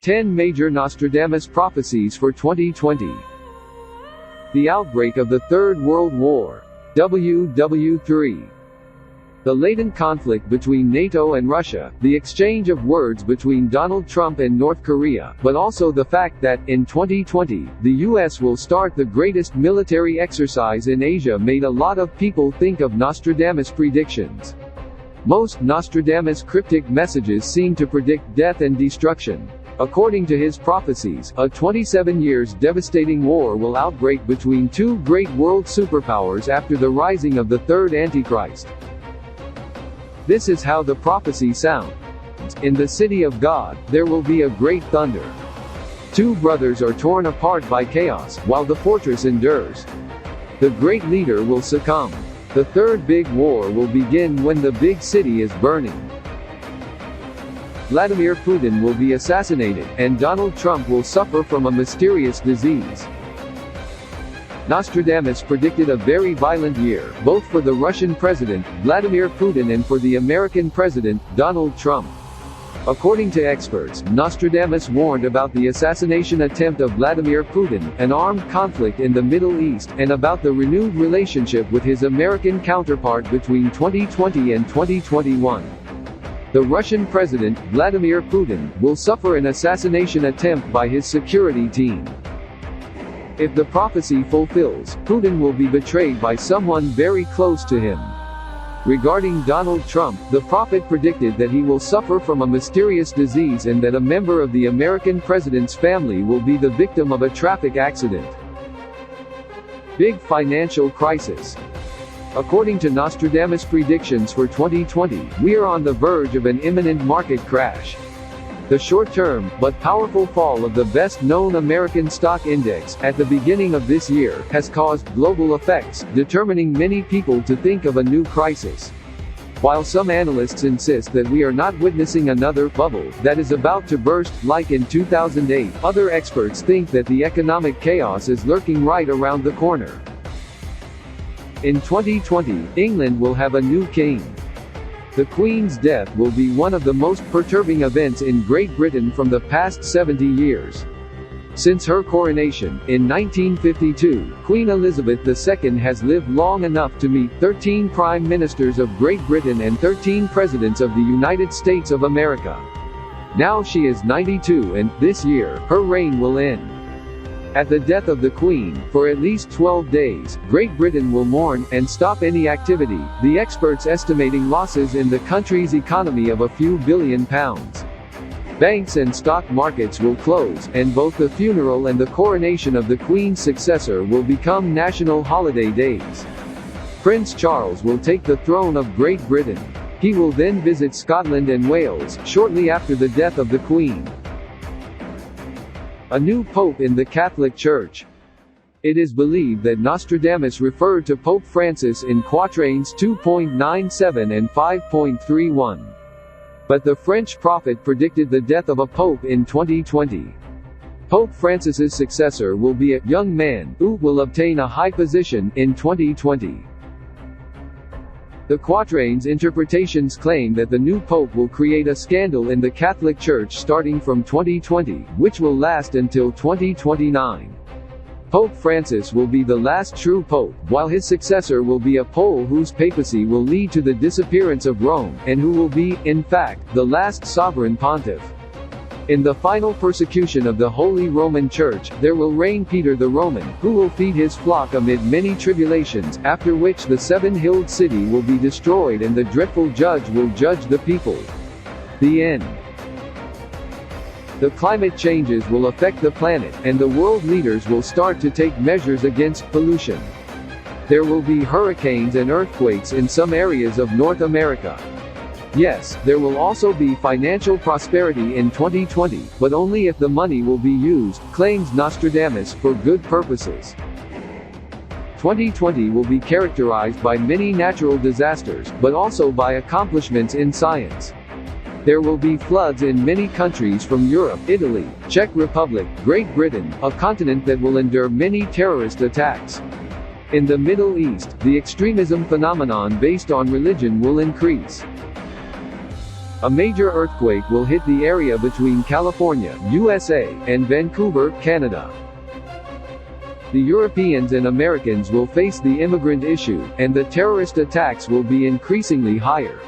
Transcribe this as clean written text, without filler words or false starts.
10 Major Nostradamus Prophecies for 2020. The outbreak of the Third World War. WW3. The latent conflict between NATO and Russia, the exchange of words between Donald Trump and North Korea, but also the fact that, in 2020, the US will start the greatest military exercise in Asia made a lot of people think of Nostradamus predictions. Most Nostradamus cryptic messages seem to predict death and destruction. According to his prophecies, a 27 years devastating war will outbreak between two great world superpowers after the rising of the third Antichrist. This is how the prophecy sounds. In the city of God, there will be a great thunder. Two brothers are torn apart by chaos, while the fortress endures. The great leader will succumb. The third big war will begin when the big city is burning. Vladimir Putin will be assassinated, and Donald Trump will suffer from a mysterious disease. Nostradamus predicted a very violent year, both for the Russian President, Vladimir Putin, and for the American President, Donald Trump. According to experts, Nostradamus warned about the assassination attempt of Vladimir Putin, an armed conflict in the Middle East, and about the renewed relationship with his American counterpart between 2020 and 2021. The Russian President, Vladimir Putin, will suffer an assassination attempt by his security team. If the prophecy fulfills, Putin will be betrayed by someone very close to him. Regarding Donald Trump, the prophet predicted that he will suffer from a mysterious disease and that a member of the American president's family will be the victim of a traffic accident. Big financial crisis. According to Nostradamus predictions for 2020, we are on the verge of an imminent market crash. The short-term, but powerful fall of the best-known American stock index, at the beginning of this year, has caused global effects, determining many people to think of a new crisis. While some analysts insist that we are not witnessing another bubble that is about to burst, like in 2008, other experts think that the economic chaos is lurking right around the corner. In 2020, England will have a new king. The Queen's death will be one of the most perturbing events in Great Britain from the past 70 years. Since her coronation, in 1952, Queen Elizabeth II has lived long enough to meet 13 Prime Ministers of Great Britain and 13 Presidents of the United States of America. Now she is 92 and, this year, her reign will end. At the death of the Queen, for at least 12 days, Great Britain will mourn, and stop any activity, the experts estimating losses in the country's economy of a few billion pounds. Banks and stock markets will close, and both the funeral and the coronation of the Queen's successor will become national holiday days. Prince Charles will take the throne of Great Britain. He will then visit Scotland and Wales, shortly after the death of the Queen. A new pope in the Catholic Church. It is believed that Nostradamus referred to Pope Francis in quatrains 2.97 and 5.31. But the French prophet predicted the death of a pope in 2020. Pope Francis's successor will be a young man who will obtain a high position in 2020. The quatrains' interpretations claim that the new pope will create a scandal in the Catholic Church starting from 2020, which will last until 2029. Pope Francis will be the last true pope, while his successor will be a Pole whose papacy will lead to the disappearance of Rome, and who will be, in fact, the last sovereign pontiff. In the final persecution of the Holy Roman Church, there will reign Peter the Roman, who will feed his flock amid many tribulations, after which the seven-hilled city will be destroyed and the dreadful judge will judge the people. The end. The climate changes will affect the planet, and the world leaders will start to take measures against pollution. There will be hurricanes and earthquakes in some areas of North America. Yes, there will also be financial prosperity in 2020, but only if the money will be used, claims Nostradamus, for good purposes. 2020 will be characterized by many natural disasters, but also by accomplishments in science. There will be floods in many countries from Europe, Italy, Czech Republic, Great Britain, a continent that will endure many terrorist attacks. In the Middle East, the extremism phenomenon based on religion will increase. A major earthquake will hit the area between California, USA, and Vancouver, Canada. The Europeans and Americans will face the immigrant issue, and the terrorist attacks will be increasingly higher.